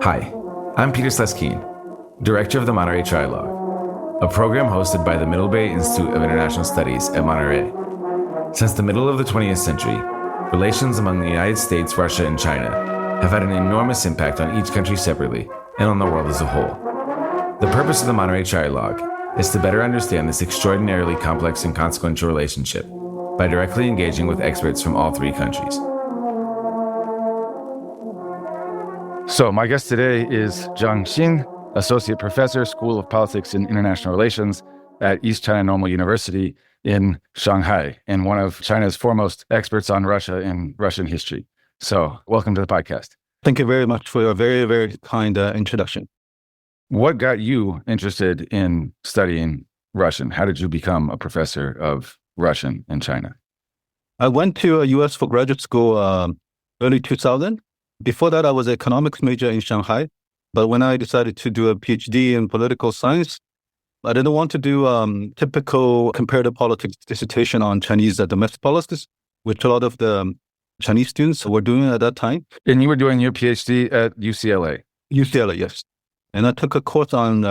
Hi, I'm Peter Sleskeen, Director of the Monterey Trialogue, a program hosted by the Middle Bay Institute of International Studies at Monterey. Since the middle of the 20th century, relations among the United States, Russia, and China have had an enormous impact on each country separately and on the world as a whole. The purpose of the Monterey Trialogue is to better understand this extraordinarily complex and consequential relationship by directly engaging with experts from all three countries. So my guest today is Zhang Xin, Associate Professor, School of Politics and International Relations at East China Normal University in Shanghai, and one of China's foremost experts on Russia and Russian history. So welcome to the podcast. Thank you very much for your very, very kind introduction. What got you interested in studying Russian? How did you become a professor of Russian in China? I went to US for graduate school early 2000. Before that, I was an economics major in Shanghai. But when I decided to do a PhD in political science, I didn't want to do typical comparative politics dissertation on Chinese domestic politics, which a lot of the Chinese students were doing at that time. And you were doing your PhD at UCLA? UCLA, yes. And I took a course on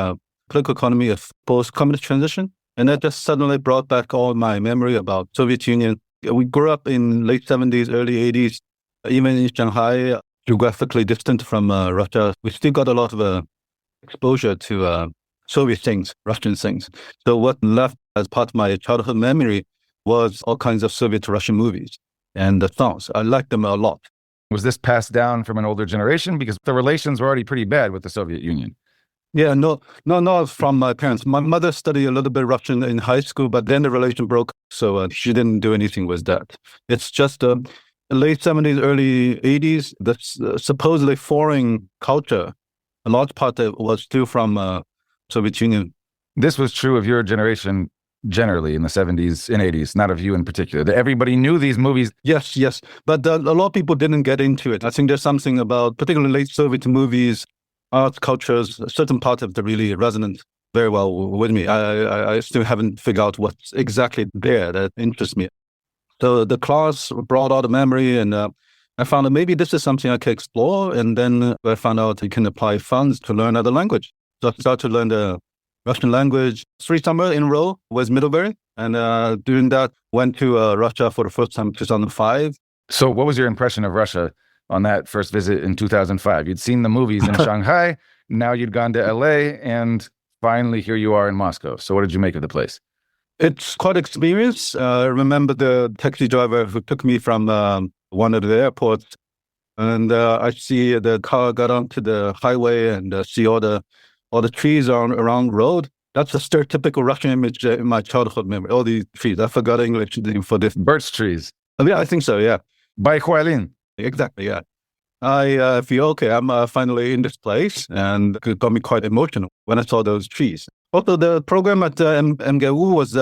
political economy of post-communist transition. And that just suddenly brought back all my memory about Soviet Union. We grew up in late 70s, early 80s, even in Shanghai, geographically distant from Russia. We still got a lot of exposure to Soviet things, Russian things. So what left as part of my childhood memory was all kinds of Soviet-Russian movies and the songs. I liked them a lot. Was this passed down from an older generation? Because the relations were already pretty bad with the Soviet Union. Yeah, no, from my parents. My mother studied a little bit Russian in high school, but then the relation broke, so she didn't do anything with that. It's just late 70s, early 80s, the supposedly foreign culture, a large part of it was still from Soviet Union. This was true of your generation generally in the 70s and 80s, not of you in particular. Everybody knew these movies. Yes. But a lot of people didn't get into it. I think there's something about particularly late Soviet movies, art, cultures, a certain part of it really resonant very well with me. I still haven't figured out what's exactly there that interests me. So the class brought out a memory, and I found that maybe this is something I could explore. And then I found out you can apply funds to learn another language. So I started to learn the Russian language 3 summers in a row with Middlebury. And doing that, went to Russia for the first time in 2005. So what was your impression of Russia on that first visit in 2005? You'd seen the movies in Shanghai, now you'd gone to LA, and finally here you are in Moscow. So what did you make of the place? It's quite an experience. I remember the taxi driver who took me from one of the airports, and I see the car got onto the highway and see all the trees around the road. That's a stereotypical Russian image in my childhood memory. All these trees. I forgot English name for this. Birch trees. Yeah, I think so, yeah. Baihualin. Exactly, yeah. I feel, okay, I'm finally in this place, and it got me quite emotional when I saw those trees. Also, the program at MGU was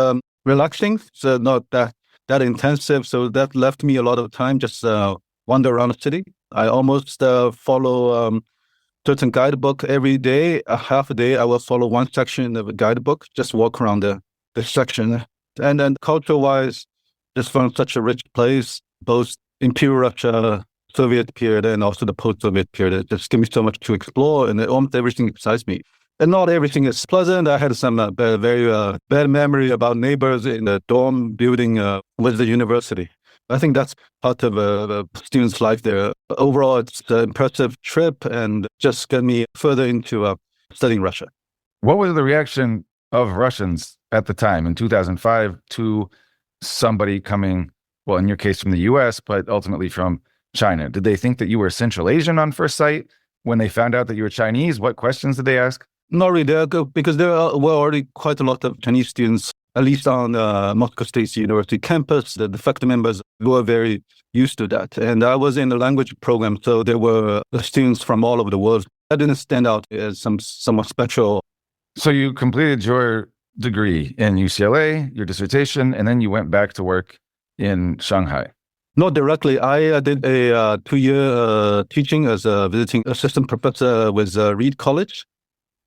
relaxing, so not that intensive, so that left me a lot of time just wander around the city. I almost follow certain guidebook every day. A half a day, I will follow one section of a guidebook, just walk around the section. And then culture-wise, just found such a rich place, both Imperial Russia, Soviet period, and also the post-Soviet period. It just gave me so much to explore, and almost everything excites me. And not everything is pleasant. I had some very bad memory about neighbors in the dorm building with the university. I think that's part of a student's life there. Overall, it's an impressive trip and just got me further into studying Russia. What was the reaction of Russians at the time in 2005 to somebody coming, well, in your case from the US, but ultimately from China? Did they think that you were Central Asian on first sight? When they found out that you were Chinese, what questions did they ask? Not really, because there were already quite a lot of Chinese students, at least on Moscow State University campus. The faculty members were very used to that. And I was in the language program, so there were students from all over the world. I didn't stand out as somewhat special. So you completed your degree in UCLA, your dissertation, and then you went back to work in Shanghai. Not directly. I did a 2-year teaching as a visiting assistant professor with Reed College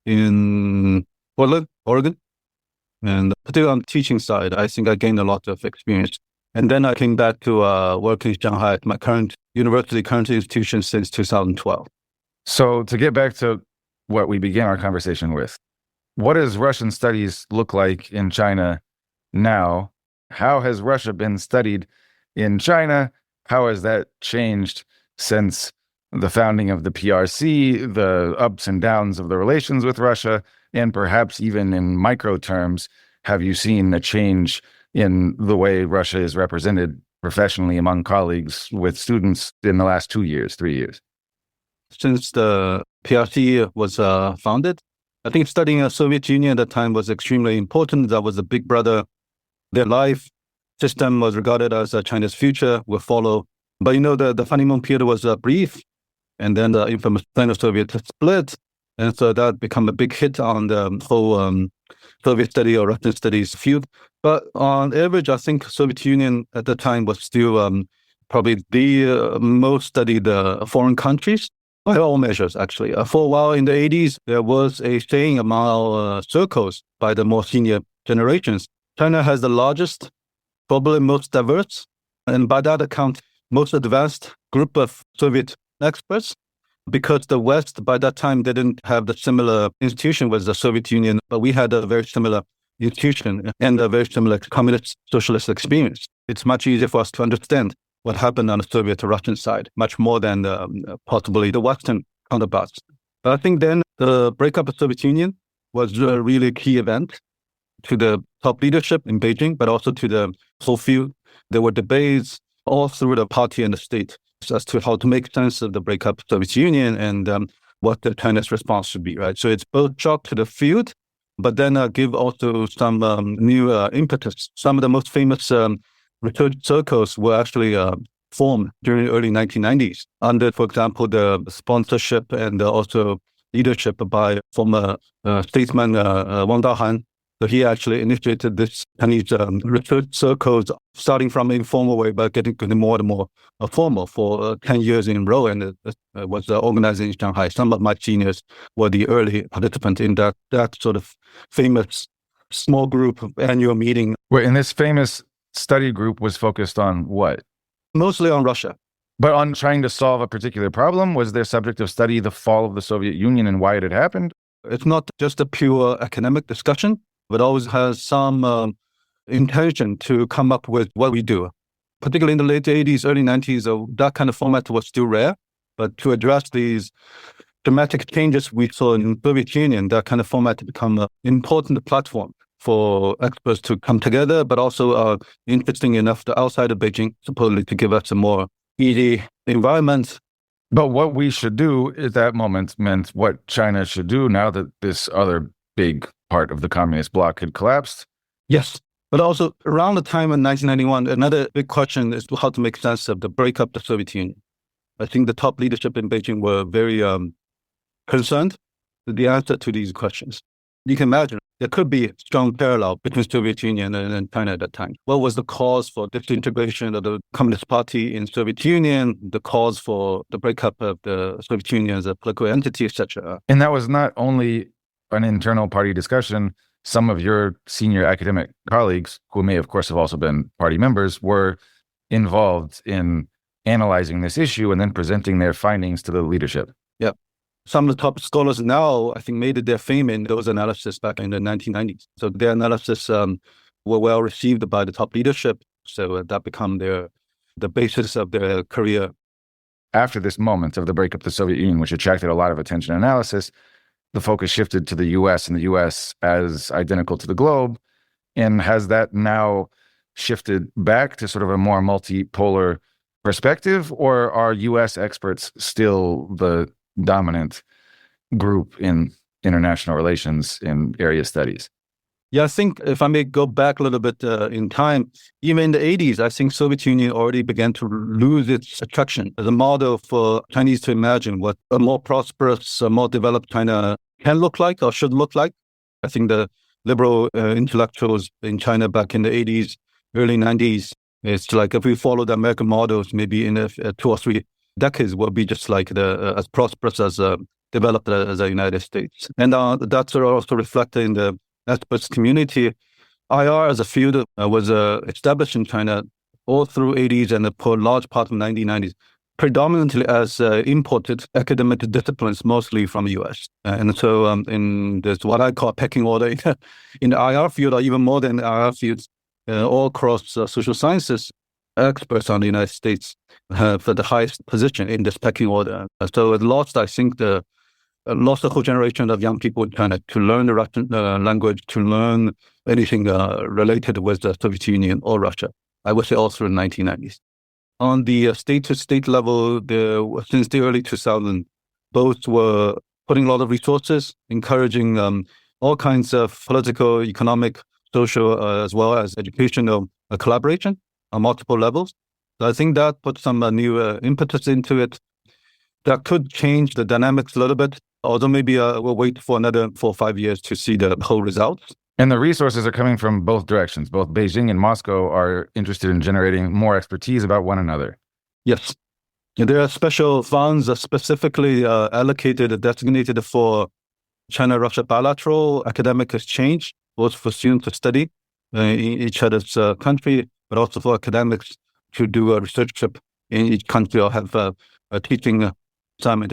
in Portland, Oregon. And particularly on the teaching side, I think I gained a lot of experience. And then I came back to work in Shanghai at my current institution since 2012. So to get back to what we began our conversation with, what does Russian studies look like in China now? How has Russia been studied in China? How has that changed since the founding of the PRC, the ups and downs of the relations with Russia, and perhaps even in micro terms, have you seen a change in the way Russia is represented professionally among colleagues with students in the last 2 years, 3 years? Since the PRC was founded, I think studying the Soviet Union at that time was extremely important. That was a big brother. Their life system was regarded as China's future will follow. But the honeymoon period was brief, and then the infamous Sino-Soviet split. And so that became a big hit on the whole Soviet study or Russian studies field. But on average, I think Soviet Union at the time was still probably the most studied foreign countries by all measures, actually. For a while in the 80s, there was a saying among circles by the more senior generations. China has the largest, probably most diverse, and by that account, most advanced group of Soviet experts, because the West, by that time, didn't have the similar institution with the Soviet Union, but we had a very similar institution and a very similar communist socialist experience. It's much easier for us to understand what happened on the Soviet-Russian side, much more than possibly the Western counterparts. But I think then the breakup of the Soviet Union was a really key event to the top leadership in Beijing, but also to the whole field. There were debates all through the party and the state as to how to make sense of the breakup of the Soviet Union and what the China's response should be, right? So it's both shock to the field, but then give also some new impetus. Some of the most famous research circles were actually formed during the early 1990s under, for example, the sponsorship and also leadership by former statesman Wang Dahan. So he actually initiated this Chinese research circles, starting from informal way, but getting more and more formal for 10 years in a row, and it was organized in Shanghai. Some of my seniors were the early participants in that sort of famous small group annual meeting. Wait, and this famous study group was focused on what? Mostly on Russia. But on trying to solve a particular problem? Was their subject of study the fall of the Soviet Union and why it had happened? It's not just a pure academic discussion, but always has some intention to come up with what we do. Particularly in the late 80s, early 90s, that kind of format was still rare. But to address these dramatic changes we saw in the Soviet Union, that kind of format become an important platform for experts to come together, but also interesting enough to outside of Beijing, supposedly to give us a more easy environment. But what we should do at that moment meant what China should do now that this other big part of the communist bloc had collapsed. Yes. But also around the time in 1991, another big question is how to make sense of the breakup of the Soviet Union. I think the top leadership in Beijing were very concerned with the answer to these questions. You can imagine there could be a strong parallel between the Soviet Union and China at that time. What was the cause for disintegration of the Communist Party in the Soviet Union, the cause for the breakup of the Soviet Union as a political entity, etc.? And that was not only an internal party discussion. Some of your senior academic colleagues, who may, of course, have also been party members, were involved in analyzing this issue and then presenting their findings to the leadership. Yeah. Some of the top scholars now, I think, made it their fame in those analyses back in the 1990s. So their analysis were well received by the top leadership. So that became the basis of their career. After this moment of the breakup of the Soviet Union, which attracted a lot of attention and analysis, the focus shifted to the U.S. and the U.S. as identical to the globe. And has that now shifted back to sort of a more multipolar perspective, or are U.S. experts still the dominant group in international relations in area studies? Yeah, I think if I may go back a little bit in time, even in the 80s, I think Soviet Union already began to lose its attraction as a model for Chinese to imagine what a more prosperous, more developed China can look like or should look like. I think the liberal intellectuals in China back in the 80s, early 90s, it's like if we follow the American models, maybe in 2 or 3 decades, will be just like as prosperous as developed as the United States. And that's also reflected in the experts community. IR as a field was established in China all through 80s and for a large part of 1990s, predominantly as imported academic disciplines, mostly from the US. And so in this, what I call pecking order in the IR field, or even more than the IR fields, all across social sciences, experts on the United States for the highest position in this pecking order. So it lost, I think, lost a whole generation of young people in China to learn the Russian language, to learn anything related with the Soviet Union or Russia. I would say all through the 1990s. On the state-to-state level, since the early 2000s, both were putting a lot of resources, encouraging all kinds of political, economic, social, as well as educational collaboration on multiple levels. So I think that put some new impetus into it. That could change the dynamics a little bit, although maybe we'll wait for another 4 or 5 years to see the whole results. And the resources are coming from both directions. Both Beijing and Moscow are interested in generating more expertise about one another. Yes. There are special funds specifically allocated, designated for China-Russia bilateral academic exchange, both for students to study in each other's country, but also for academics to do a research trip in each country or have a teaching assignment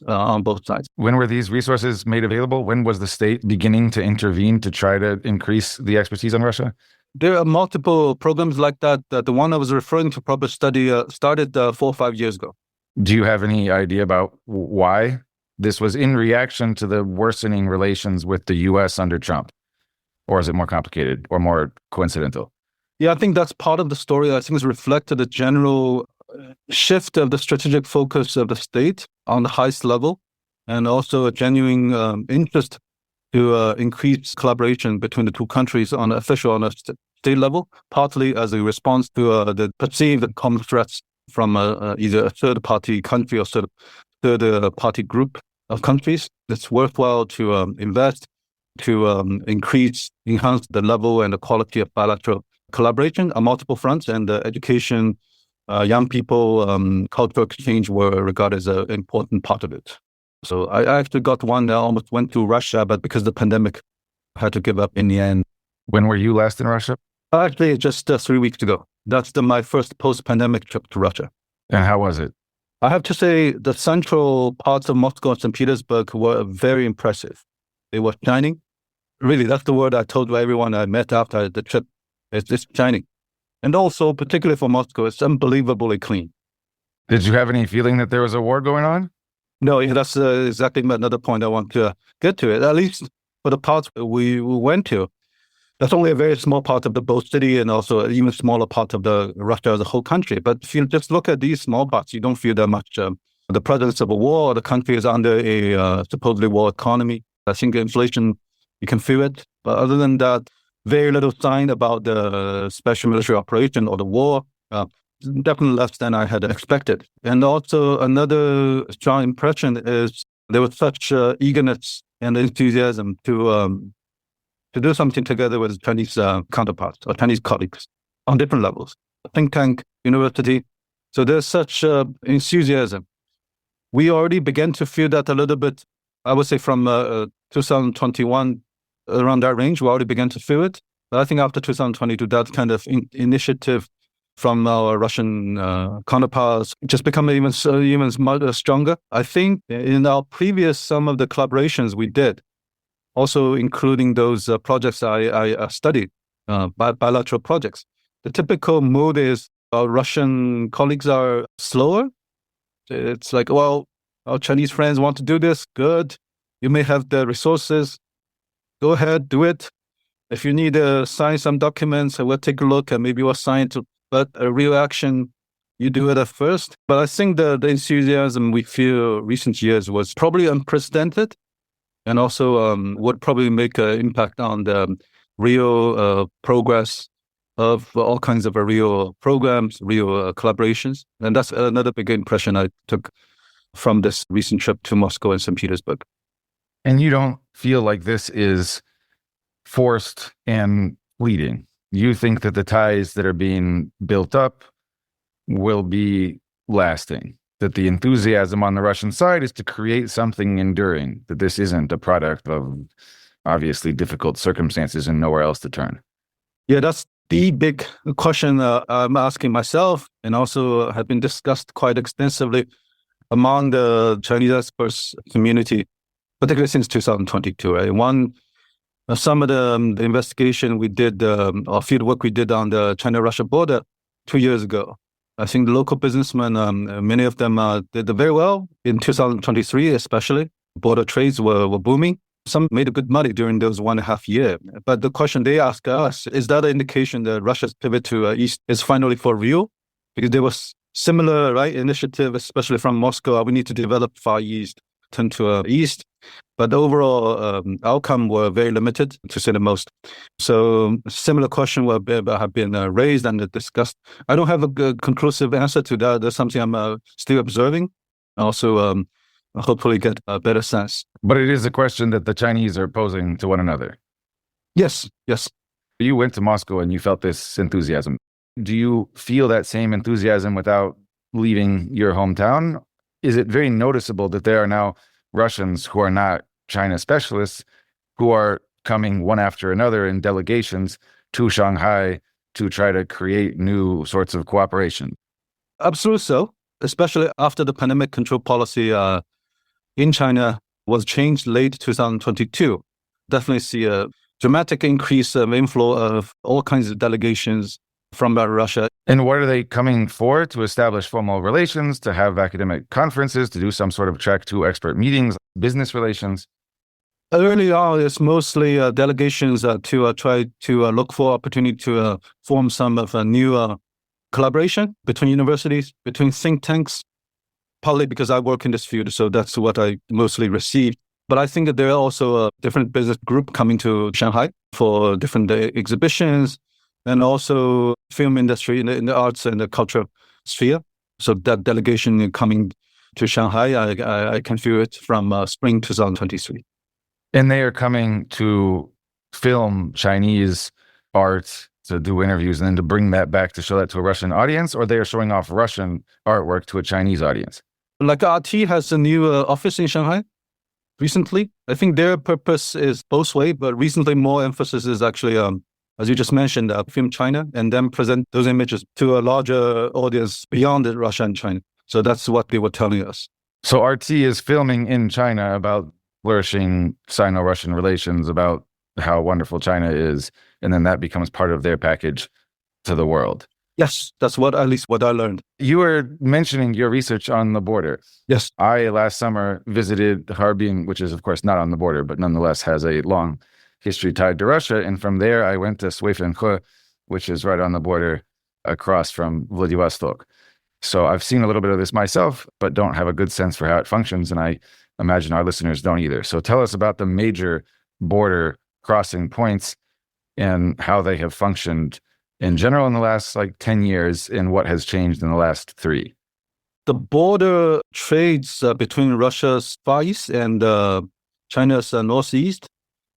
on both sides. When were these resources made available? When was the state beginning to intervene to try to increase the expertise on Russia? There are multiple programs like that. The one I was referring to probably started 4 or 5 years ago. Do you have any idea about why? This was in reaction to the worsening relations with the U.S. under Trump? Or is it more complicated or more coincidental? Yeah, I think that's part of the story. I think it's reflected the general shift of the strategic focus of the state on the highest level, and also a genuine interest to increase collaboration between the two countries on a state level, partly as a response to the perceived common threats from either a third-party country or third-party group of countries. It's worthwhile to invest to enhance the level and the quality of bilateral collaboration on multiple fronts, and education, young people, cultural exchange were regarded as an important part of it. So I actually got one that almost went to Russia, but because of the pandemic, I had to give up in the end. When were you last in Russia? Actually, just 3 weeks ago. That's my first post-pandemic trip to Russia. And how was it? I have to say the central parts of Moscow and St. Petersburg were very impressive. They were shining. Really, that's the word I told everyone I met after the trip. It's shining. And also, particularly for Moscow, it's unbelievably clean. Did you have any feeling that there was a war going on? No, that's exactly another point I want to get to. It. At least for the parts we went to, that's only a very small part of the both city and also an even smaller part of the Russia as a whole country. But if you just look at these small parts, you don't feel that much the presence of a war. The country is under a supposedly war economy. I think inflation, you can feel it. But other than that, very little sign about the special military operation or the war. Definitely less than I had expected. And also another strong impression is there was such eagerness and enthusiasm to do something together with Chinese counterparts or Chinese colleagues on different levels. Think tank, university. So there's such enthusiasm. We already began to feel that a little bit, I would say from 2021, around that range, we already began to feel it. But I think after 2022, that kind of initiative from our Russian counterparts just become even stronger. I think in our previous, some of the collaborations we did, also including those projects I studied, bilateral projects, the typical mood is our Russian colleagues are slower. It's like, well, our Chinese friends want to do this, good. You may have the resources. Go ahead, do it. If you need to sign some documents, we'll take a look and maybe we'll sign it. But a real action, you do it at first. But I think the enthusiasm we feel recent years was probably unprecedented, and also would probably make an impact on the real progress of all kinds of real programs, real collaborations. And that's another big impression I took from this recent trip to Moscow and St. Petersburg. And you don't feel like this is forced and fleeting? You think that the ties that are being built up will be lasting, that the enthusiasm on the Russian side is to create something enduring, that this isn't a product of obviously difficult circumstances and nowhere else to turn? Yeah, that's The big question I'm asking myself, and also have been discussed quite extensively among the Chinese experts community, particularly since 2022, right? Some of the investigation we did, or field work we did on the China-Russia border 2 years ago. I think the local businessmen, many of them did very well in 2023, especially. Border trades were booming. Some made good money during those 1.5 years. But the question they ask us, is that an indication that Russia's pivot to East is finally for real? Because there was similar initiative, especially from Moscow. We need to develop Far East, turn to East. But the overall outcome were very limited, to say the most. So similar question have been raised and discussed. I don't have a good conclusive answer to that. That's something I'm still observing. Also, hopefully get a better sense. But it is a question that the Chinese are posing to one another. Yes. You went to Moscow and you felt this enthusiasm. Do you feel that same enthusiasm without leaving your hometown? Is it very noticeable that there are now Russians who are not China specialists who are coming one after another in delegations to Shanghai to try to create new sorts of cooperation? Absolutely so, especially after the pandemic control policy in China was changed late 2022. Definitely see a dramatic increase of inflow of all kinds of delegations from Russia. And what are they coming for? To establish formal relations, to have academic conferences, to do some sort of track 2 expert meetings, business relations? Early on, it's mostly delegations to try to look for opportunity to form some of a new collaboration between universities, between think tanks, partly because I work in this field, so that's what I mostly received. But I think that there are also a different business group coming to Shanghai for different exhibitions, and also film industry in the arts and the culture sphere. So that delegation coming to Shanghai, I can feel it from spring 2023. And they are coming to film Chinese art, to do interviews, and then to bring that back to show that to a Russian audience, or they are showing off Russian artwork to a Chinese audience? Like RT has a new office in Shanghai recently. I think their purpose is both ways, but recently more emphasis is actually, as you just mentioned, film China, and then present those images to a larger audience beyond Russia and China. So that's what they were telling us. So RT is filming in China about flourishing Sino-Russian relations, about how wonderful China is, and then that becomes part of their package to the world. Yes, that's at least what I learned. You were mentioning your research on the border. Yes. I, last summer, visited Harbin, which is, of course, not on the border, but nonetheless has a long history tied to Russia. And from there, I went to Suifenhe, which is right on the border across from Vladivostok. So I've seen a little bit of this myself, but don't have a good sense for how it functions. And I imagine our listeners don't either. So tell us about the major border crossing points and how they have functioned in general in the last 10 years, and what has changed in the last 3. The border trades between Russia's Far East and China's Northeast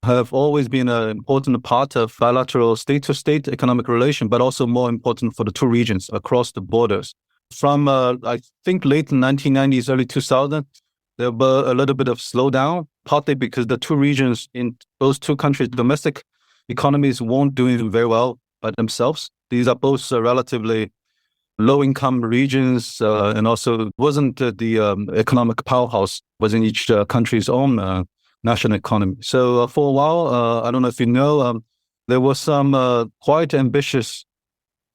have always been an important part of bilateral state-to-state economic relation, but also more important for the two regions across the borders. From, I think, late 1990s, early 2000s, there were a little bit of slowdown, partly because the two regions in those two countries' domestic economies weren't doing very well by themselves. These are both relatively low-income regions, and also wasn't the economic powerhouse within each country's own national economy. So for a while, I don't know if you know, there was some quite ambitious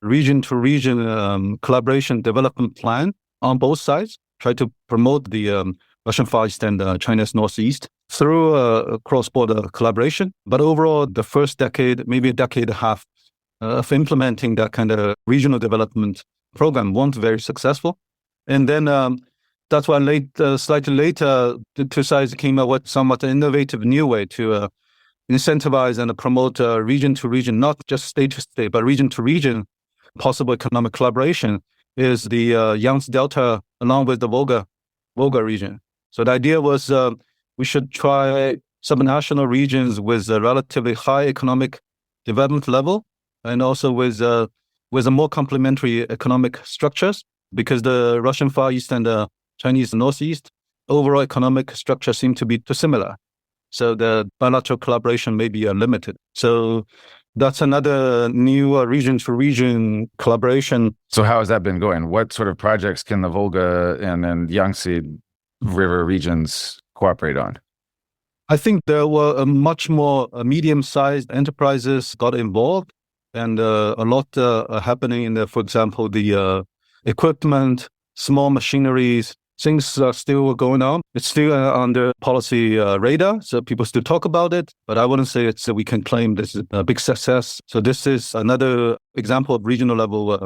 region-to-region collaboration development plan on both sides, try to promote the Russian Far East and China's Northeast through cross-border collaboration. But overall, the first decade, maybe a decade and a half, of implementing that kind of regional development program weren't very successful. And then that's why slightly later, the two sides came up with somewhat innovative new way to incentivize and promote region to region, not just state to state, but region to region possible economic collaboration, is the Yangtze Delta along with the Volga region. So the idea was we should try subnational regions with a relatively high economic development level, and also with a more complementary economic structures, because the Russian Far East and the Chinese Northeast overall economic structure seem to be too similar. So the bilateral collaboration may be limited. So That's another new region-to-region collaboration. So how has that been going? What sort of projects can the Volga and then Yangtze River regions cooperate on? I think there were much more medium-sized enterprises got involved, and a lot happening in there. For example, the equipment, small machineries, things are still going on. It's still under policy radar, so people still talk about it, but I wouldn't say we can claim this is a big success. So this is another example of regional level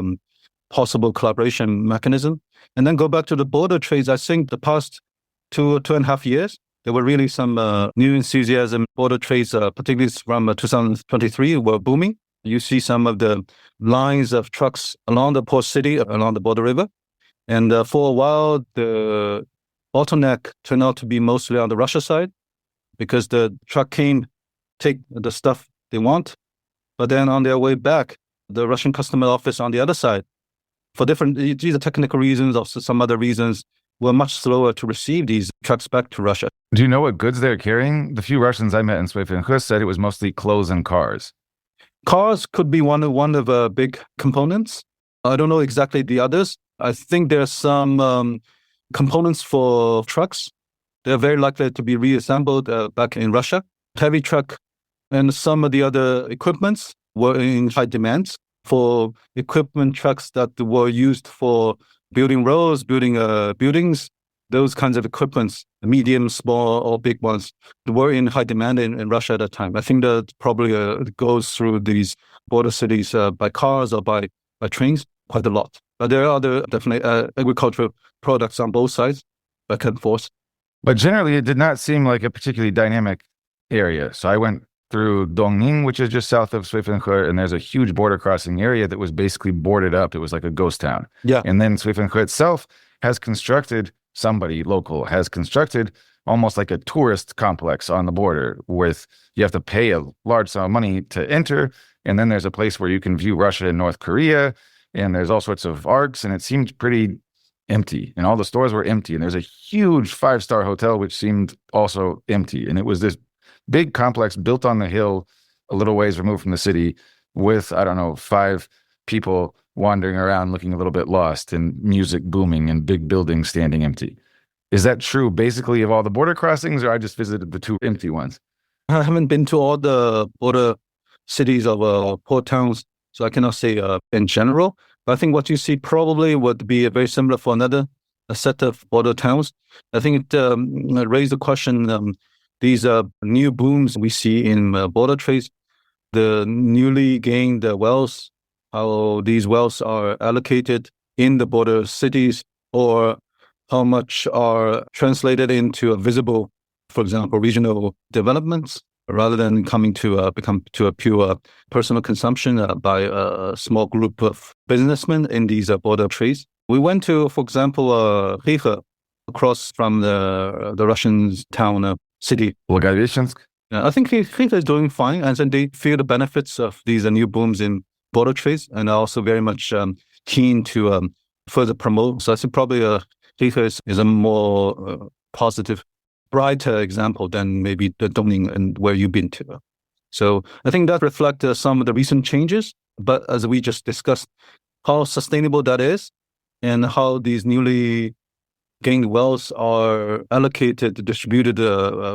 possible collaboration mechanism. And then go back to the border trades. I think the past 2.5 years, there were really some new enthusiasm. Border trades, particularly from 2023, were booming. You see some of the lines of trucks along the port city, along the border river. And for a while, the bottleneck turned out to be mostly on the Russia side because the truck came, take the stuff they want. But then on their way back, the Russian customs office on the other side, for different, these are technical reasons or some other reasons, were much slower to receive these trucks back to Russia. Do you know what goods they're carrying? The few Russians I met in Sui-Fin-He said it was mostly clothes and cars. Cars could be one of big components. I don't know exactly the others. I think there's some components for trucks. They're very likely to be reassembled back in Russia. Heavy truck and some of the other equipments were in high demand for equipment trucks that were used for building roads, building buildings. Those kinds of equipments, medium, small, or big ones, were in high demand in Russia at that time. I think that probably goes through these border cities by cars or by trains quite a lot. But there are other definitely agricultural products on both sides, back and forth. But generally, it did not seem like a particularly dynamic area. So I went through Dongning, which is just south of Sui-Fin-He, and there's a huge border crossing area that was basically boarded up. It was like a ghost town. Yeah. And then Sui-Fin-He itself has constructed, somebody local has constructed almost like a tourist complex on the border with, you have to pay a large sum of money to enter. And then there's a place where you can view Russia and North Korea. And there's all sorts of arcs, and it seemed pretty empty. And all the stores were empty. And there's a huge 5-star hotel, which seemed also empty. And it was this big complex built on the hill, a little ways removed from the city, with, 5 people wandering around looking a little bit lost, and music booming and big buildings standing empty. Is that true basically of all the border crossings, or I just visited the 2 empty ones? I haven't been to all the border cities or port towns, so I cannot say in general. But I think what you see probably would be very similar for a set of border towns. I think it raised the question, these new booms we see in border trades, the newly gained wealth, how these wealths are allocated in the border cities, or how much are translated into a visible, for example, regional developments, rather than coming to become to a pure personal consumption by a small group of businessmen in these border trades. We went to, for example, Riga, across from the Russian town city. Благовещенsk? I think Riga is doing fine, and then they feel the benefits of these new booms in border trades, and are also very much keen to further promote. So I think probably Riga is a more positive, brighter example than maybe the Dongning and where you've been to. So I think that reflects some of the recent changes, but as we just discussed, how sustainable that is and how these newly gained wealth are allocated, distributed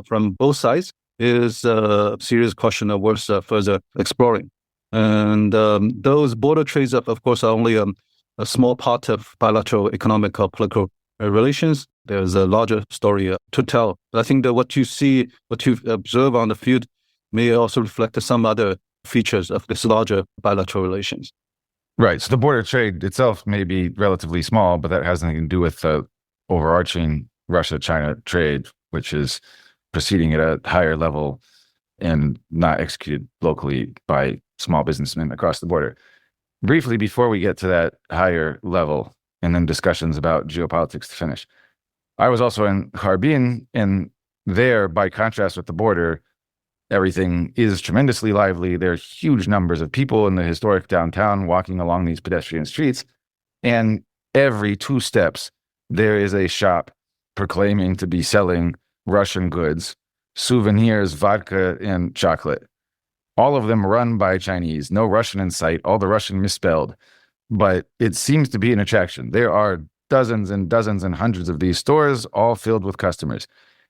from both sides is a serious question worth further exploring. And those border trades, of course, are only a small part of bilateral economic or political relations. There's a larger story to tell. But I think that what you observe on the field may also reflect some other features of this larger bilateral relations. Right. So the border trade itself may be relatively small, but that has nothing to do with the overarching Russia-China trade, which is proceeding at a higher level and not executed locally by small businessmen across the border. Briefly, before we get to that higher level and then discussions about geopolitics to finish, I was also in Harbin, and there, by contrast with the border, everything is tremendously lively. There are huge numbers of people in the historic downtown walking along these pedestrian streets, and every 2 steps, there is a shop proclaiming to be selling Russian goods, souvenirs, vodka, and chocolate. all of them run by Chinese, no Russian in sight, all the Russian misspelled. But it seems to be an attraction. There are dozens and dozens and hundreds of these stores, all filled with customers.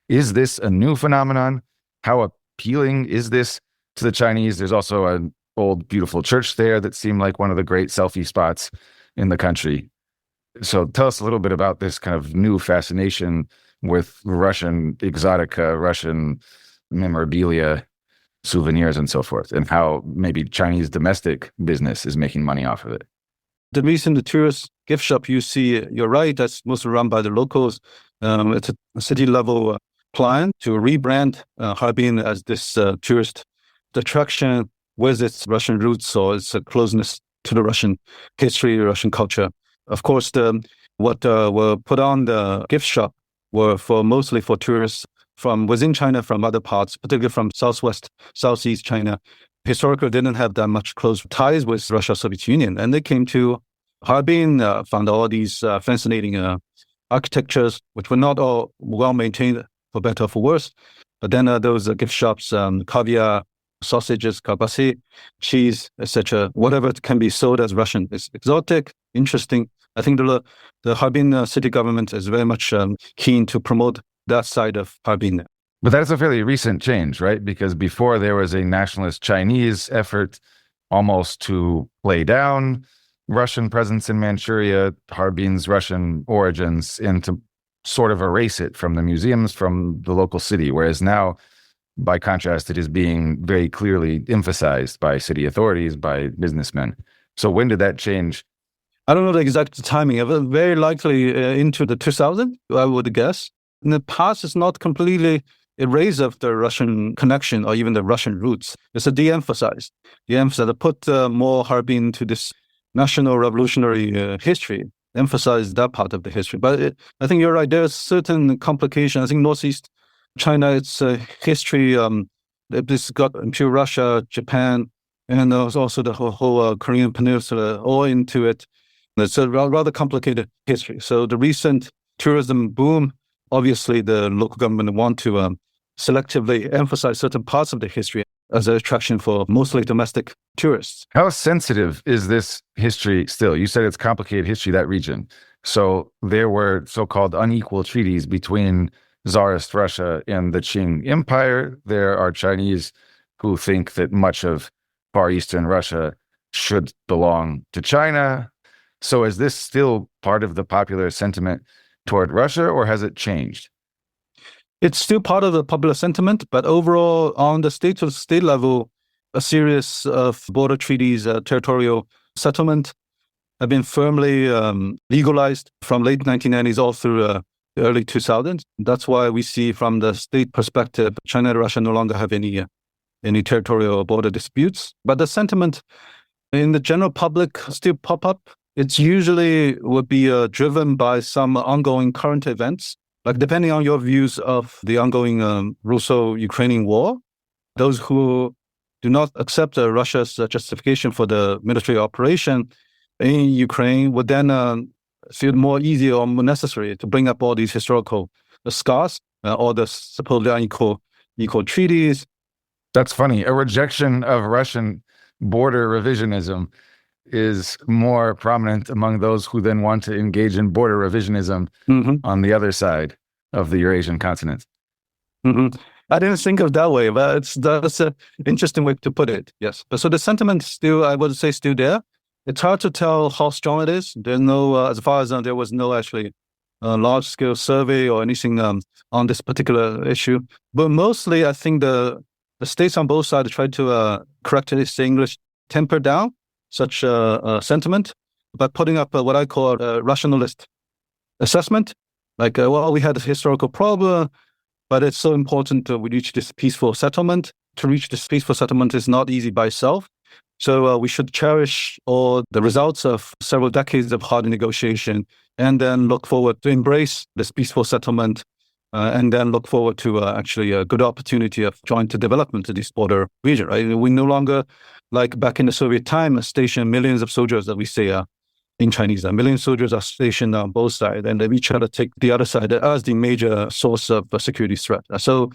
Is this a new phenomenon? How appealing is this to the Chinese? There's also an old, beautiful church there that seemed like one of the great selfie spots in the country. So tell us a little bit about this kind of new fascination with Russian exotica, Russian memorabilia, souvenirs, and so forth, and how maybe Chinese domestic business is making money off of it. The recent tourist gift shop you see, you're right, that's mostly run by the locals. It's a city-level plan to rebrand Harbin as this tourist attraction with its Russian roots or its closeness to the Russian history, Russian culture. Of course, what were put on the gift shop were mostly for tourists from within China, from other parts, particularly from Southeast China. Historically didn't have that much close ties with Russia, Soviet Union. And they came to Harbin, found all these fascinating architectures, which were not all well maintained, for better or for worse. But then those gift shops, caviar, sausages, kalbasi, cheese, etc., whatever can be sold as Russian is exotic, interesting. I think the Harbin city government is very much keen to promote that side of Harbin. But that's a fairly recent change, right? Because before there was a nationalist Chinese effort almost to play down Russian presence in Manchuria, Harbin's Russian origins, and to sort of erase it from the museums, from the local city. Whereas now, by contrast, it is being very clearly emphasized by city authorities, by businessmen. So when did that change? I don't know the exact timing. Very likely into the 2000s, I would guess. In the past, it's not completely erase of the Russian connection or even the Russian roots. It's a de-emphasized. De-emphasize, put more Harbin to this national revolutionary history, emphasize that part of the history. But I think you're right. There's certain complications. I think Northeast China, its history, it's got into Russia, Japan, and also the whole Korean peninsula all into it. It's a rather complicated history. So the recent tourism boom, obviously the local government want to selectively emphasize certain parts of the history as an attraction for mostly domestic tourists. How sensitive is this history still? You said it's complicated history, that region. So there were so-called unequal treaties between Tsarist Russia and the Qing Empire. There are Chinese who think that much of Far Eastern Russia should belong to China. So is this still part of the popular sentiment toward Russia, or has it changed? It's still part of the popular sentiment, but overall, on the state-to-state level, a series of border treaties, territorial settlement, have been firmly legalized from late 1990s all through the early 2000s. That's why we see from the state perspective, China and Russia no longer have any territorial border disputes. But the sentiment in the general public still pop up. It's usually would be driven by some ongoing current events, like depending on your views of the ongoing Russo-Ukrainian war. Those who do not accept Russia's justification for the military operation in Ukraine would then feel more easy or more necessary to bring up all these historical scars, all the supposedly unequal treaties. That's funny. A rejection of Russian border revisionism is more prominent among those who then want to engage in border revisionism on the other side of the Eurasian continent. I didn't think of that way, but that's an interesting way to put it. Yes. But so the sentiment still, I would say, still there. It's hard to tell how strong it is. There's no, as far as there was no actually large-scale survey or anything on this particular issue. But mostly, I think the states on both sides tried to correctly say English, temper down such a sentiment by putting up what I call a rationalist assessment. Like, well, we had a historical problem, but it's so important we reach this peaceful settlement. To reach this peaceful settlement is not easy by itself. So we should cherish all the results of several decades of hard negotiation and then look forward to embrace this peaceful settlement and then look forward to actually a good opportunity of joint development in this border region, right? We no longer, like back in the Soviet time, station millions of soldiers that we say in Chinese. A million soldiers are stationed on both sides, and we try to take the other side as the major source of security threat. So,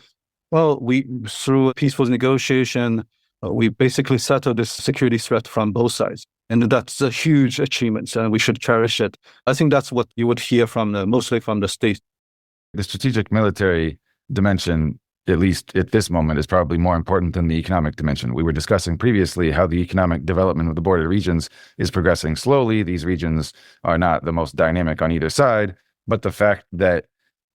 well, we through peaceful negotiation, We basically settled this security threat from both sides. And that's a huge achievement, and we should cherish it. I think that's what you would hear from mostly from the States. The strategic military dimension, at least at this moment, is probably more important than the economic dimension. We were discussing previously how the economic development of the border regions is progressing slowly. These regions are not the most dynamic on either side, but the fact that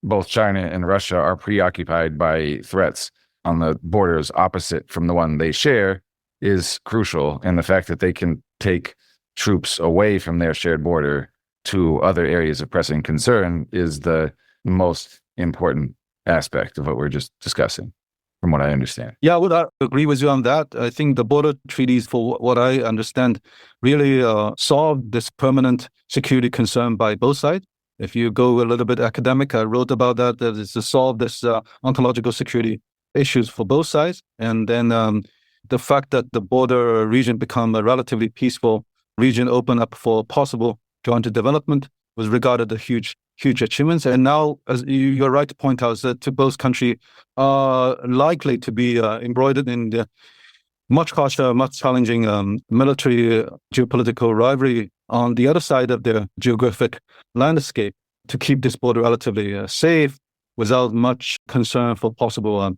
both China and Russia are preoccupied by threats on the borders opposite from the one they share is crucial. And the fact that they can take troops away from their shared border to other areas of pressing concern is the most important aspect of what we're just discussing, from what I understand. Yeah, I would agree with you on that. I think the border treaties, for what I understand, really solved this permanent security concern by both sides. If you go a little bit academic, I wrote about that is to solve this ontological security issues for both sides. And then the fact that the border region become a relatively peaceful region, open up for possible joint development, was regarded a huge achievements. And now, as you're right to point out, that both countries are likely to be embroidered in the much harsher, much challenging military geopolitical rivalry on the other side of the geographic landscape to keep this border relatively safe without much concern for possible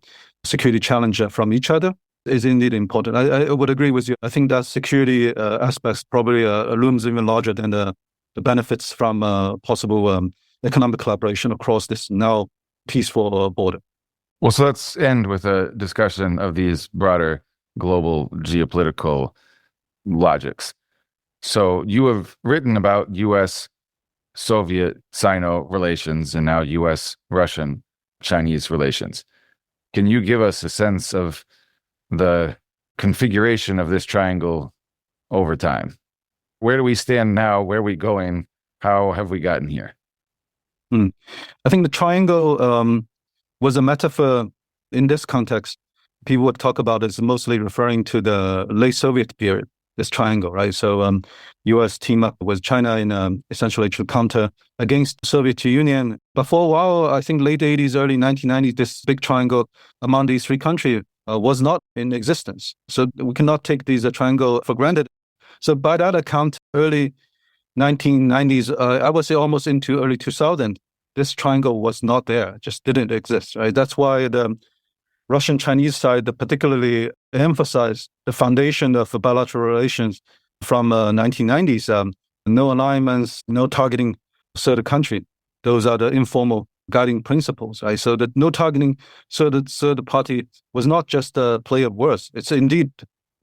security challenge from each other is indeed important. I would agree with you. I think that security aspects probably looms even larger than the benefits from possible economic collaboration across this now peaceful border. Well, so let's end with a discussion of these broader global geopolitical logics. So you have written about U.S.-Soviet Sino relations and now U.S.-Russian-Chinese relations. Can you give us a sense of the configuration of this triangle over time? Where do we stand now? Where are we going? How have we gotten here? I think the triangle was a metaphor in this context. People would talk about it as mostly referring to the late Soviet period, this triangle, right? So U.S. team up with China in essentially to counter against the Soviet Union. But for a while, I think late 80s, early 1990s, this big triangle among these three countries was not in existence. So we cannot take these triangle for granted. So by that account, early 1990s, I would say almost into early 2000, this triangle was not there, just didn't exist, right? That's why the Russian-Chinese side particularly emphasized the foundation of bilateral relations from 1990s, no alignments, no targeting certain country. Those are the informal guiding principles, right? So that no targeting certain party was not just a play of words. It's indeed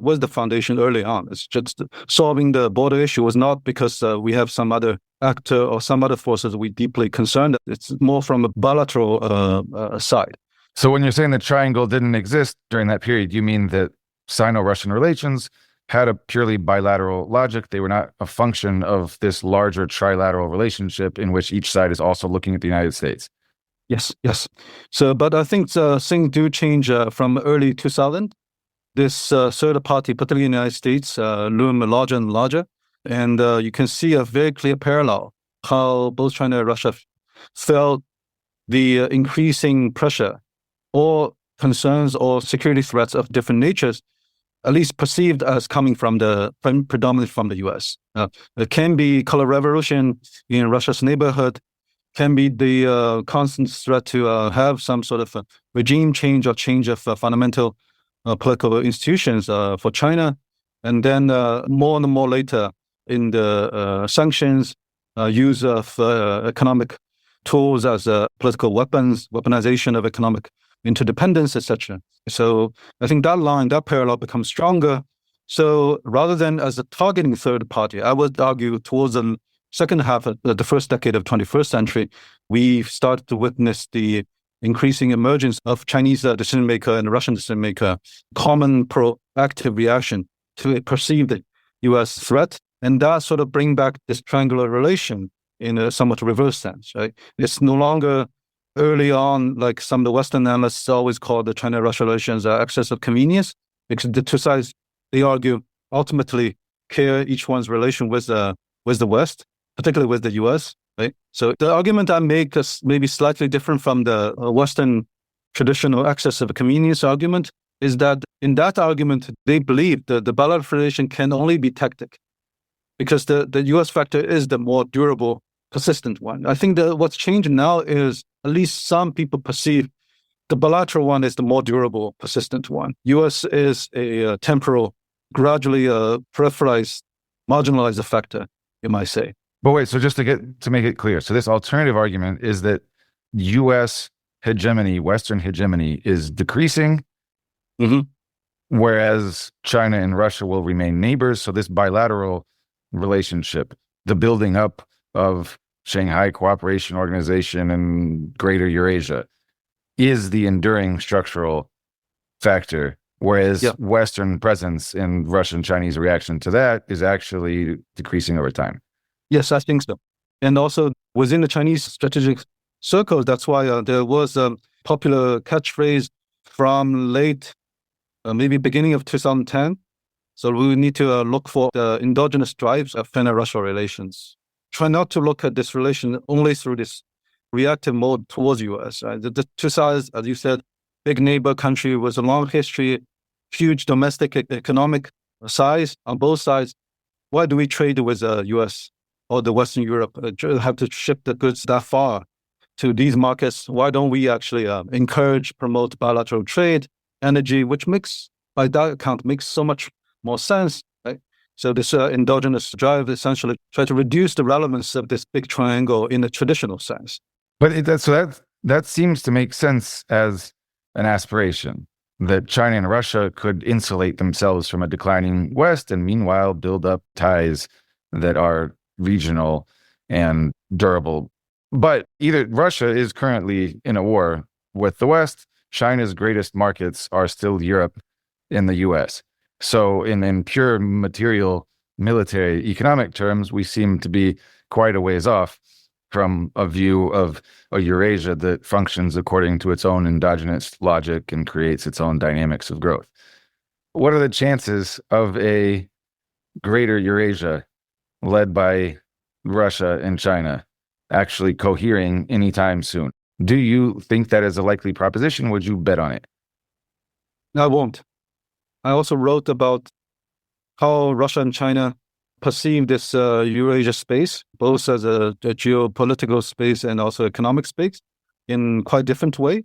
was the foundation early on. It's just solving the border issue was not because we have some other actor or some other forces we deeply concerned. It's more from a bilateral side. So when you're saying the triangle didn't exist during that period, you mean that Sino-Russian relations had a purely bilateral logic? They were not a function of this larger trilateral relationship in which each side is also looking at the United States? Yes. So, but I think things do change from early 2000. This third party, particularly in the United States, loom larger and larger. And you can see a very clear parallel how both China and Russia felt the increasing pressure or concerns or security threats of different natures, at least perceived as coming from predominantly from the U.S. It can be color revolution in Russia's neighborhood, can be the constant threat to have some sort of regime change or change of fundamental political institutions for China. And then more and more later in the sanctions, use of economic tools as political weapons, weaponization of economic interdependence, etc. So I think that parallel becomes stronger. So rather than as a targeting third party, I would argue towards the second half of the first decade of 21st century, we started to witness the increasing emergence of Chinese decision maker and Russian decision maker, common proactive reaction to a perceived U.S. threat, and that sort of bring back this triangular relation in a somewhat reverse sense, right? It's no longer early on, like some of the Western analysts always call the China-Russia relations excess of convenience, because the two sides, they argue, ultimately care each one's relation with the West, particularly with the U.S., right? So the argument I make is maybe slightly different from the Western traditional excess of convenience argument, is that in that argument, they believe that the bilateral relation can only be tactic because the US factor is the more durable, persistent one. I think that what's changing now is at least some people perceive the bilateral one is the more durable, persistent one. US is a temporal, gradually peripherized, marginalized factor, you might say. But wait, so just to make it clear, so this alternative argument is that US hegemony, Western hegemony is decreasing, whereas China and Russia will remain neighbors. So this bilateral relationship, the building up of Shanghai Cooperation Organization and Greater Eurasia, is the enduring structural factor, whereas Western presence and Russian Chinese reaction to that is actually decreasing over time. Yes, I think so. And also within the Chinese strategic circles, that's why there was a popular catchphrase from late, maybe beginning of 2010. So we need to look for the endogenous drives of China-Russia relations. Try not to look at this relation only through this reactive mode towards US. Right? The two sides, as you said, big neighbor country with a long history, huge domestic economic size on both sides. Why do we trade with US or the Western Europe? Have to ship the goods that far to these markets? Why don't we actually encourage, promote bilateral trade, energy, which makes, by that account, makes so much more sense, right? So this endogenous drive essentially try to reduce the relevance of this big triangle in a traditional sense. But that seems to make sense as an aspiration, that China and Russia could insulate themselves from a declining West and meanwhile build up ties that are regional and durable. But either Russia is currently in a war with the West, China's greatest markets are still Europe and the US. So in pure material, military, economic terms, we seem to be quite a ways off from a view of a Eurasia that functions according to its own endogenous logic and creates its own dynamics of growth. What are the chances of a greater Eurasia led by Russia and China actually cohering anytime soon? Do you think that is a likely proposition? Would you bet on it? I won't. I also wrote about how Russia and China perceive this Eurasia space, both as a geopolitical space and also economic space, in quite different way.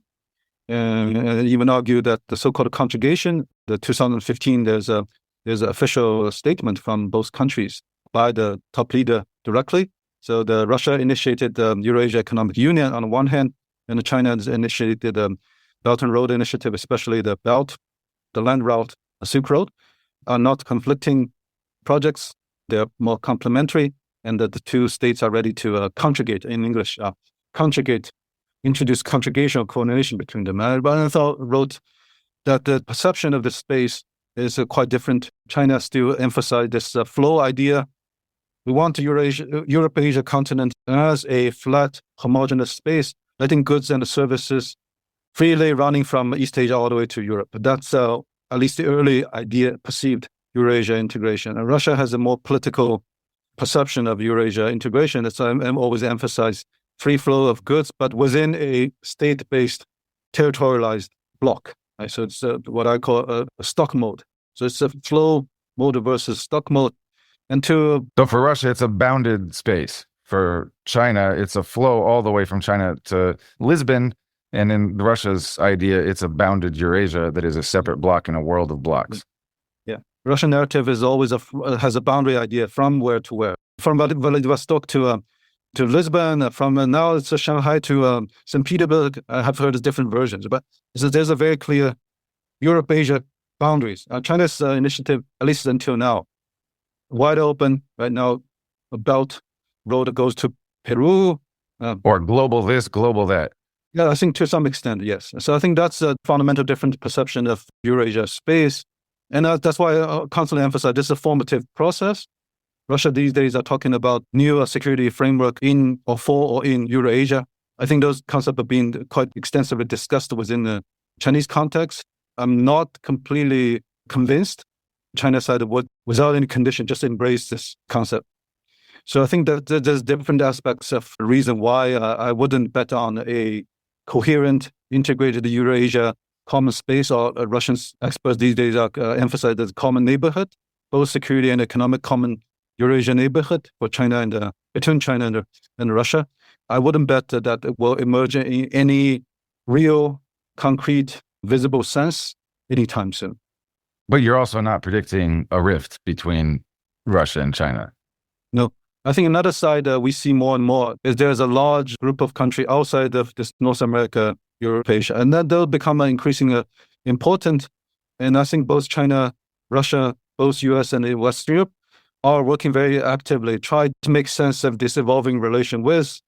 And even argue that the so-called conjugation, the 2015, there's an official statement from both countries by the top leader directly. So the Russia initiated the Eurasia Economic Union on the one hand, and China has initiated the Belt and Road Initiative, especially the Belt, the land route, the Silk Road, are not conflicting projects. They're more complementary, and that the two states are ready to conjugate, in English, introduce conjugational coordination between them. I wrote that the perception of the space is quite different. China still emphasizes this flow idea. We want the Europe-Asia continent as a flat, homogeneous space, letting goods and services freely running from East Asia all the way to Europe. That's at least the early idea, perceived Eurasia integration. And Russia has a more political perception of Eurasia integration. That's why I'm always emphasize free flow of goods, but within a state-based, territorialized block. Right? So it's what I call a stock mode. So it's a flow mode versus stock mode. So for Russia, it's a bounded space. For China, it's a flow all the way from China to Lisbon. And in Russia's idea, it's a bounded Eurasia that is a separate block in a world of blocks. Yeah. Russian narrative is always has a boundary idea from where to where. From Vladivostok to Lisbon, from now it's Shanghai to St. Petersburg. I have heard different versions, but there's a very clear Europe-Asia boundaries. China's initiative, at least until now, wide open right now. A belt road that goes to Peru. Or global this, global that. Yeah, I think to some extent, yes. So I think that's a fundamental different perception of Eurasia space. And that's why I constantly emphasize this is a formative process. Russia these days are talking about new security framework in or for or in Eurasia. I think those concepts have been quite extensively discussed within the Chinese context. I'm not completely convinced China side would, without any condition, just embrace this concept. So I think that there's different aspects of the reason why I wouldn't bet on a coherent, integrated Eurasia common space, or Russian experts these days are emphasized as common neighborhood, both security and economic common Eurasian neighborhood for China and between China and Russia. I wouldn't bet that it will emerge in any real, concrete, visible sense anytime soon. But you're also not predicting a rift between Russia and China. No. I think another side we see more and more is there's a large group of countries outside of this North America, Europe, Asia, and that they'll become increasingly important. And I think both China, Russia, both US and West Europe are working very actively, try to make sense of this evolving relation with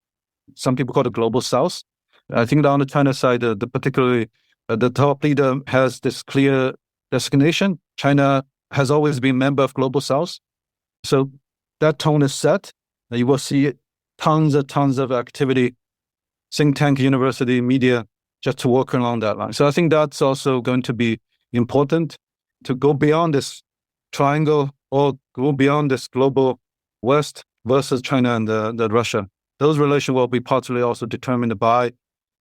some people call it global South. I think on the China side, particularly the top leader has this clear designation. China has always been a member of global South. So that tone is set. You will see tons of activity, think tank, university, media, just to work along that line. So I think that's also going to be important to go beyond this triangle or go beyond this global West versus China and the Russia. Those relations will be partly also determined by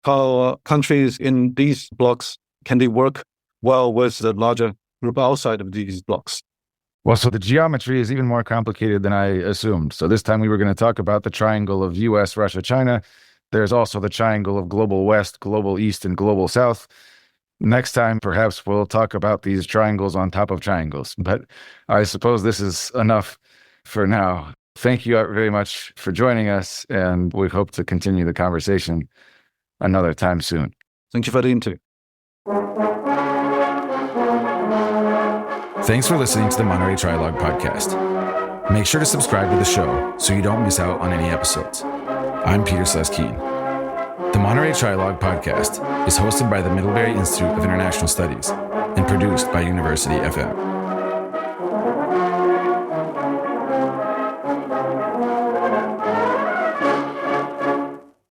how countries in these blocks can they work well with the larger group outside of these blocks. Well, so the geometry is even more complicated than I assumed. So this time we were going to talk about the triangle of US, Russia, China. There's also the triangle of global West, global East, and global South. Next time, perhaps we'll talk about these triangles on top of triangles. But I suppose this is enough for now. Thank you very much for joining us, and we hope to continue the conversation another time soon. Thank you for the interview. Thanks for listening to the Monterey Trialogue Podcast. Make sure to subscribe to the show so you don't miss out on any episodes. I'm Peter Sleskeen. The Monterey Trialogue Podcast is hosted by the Middlebury Institute of International Studies and produced by University FM.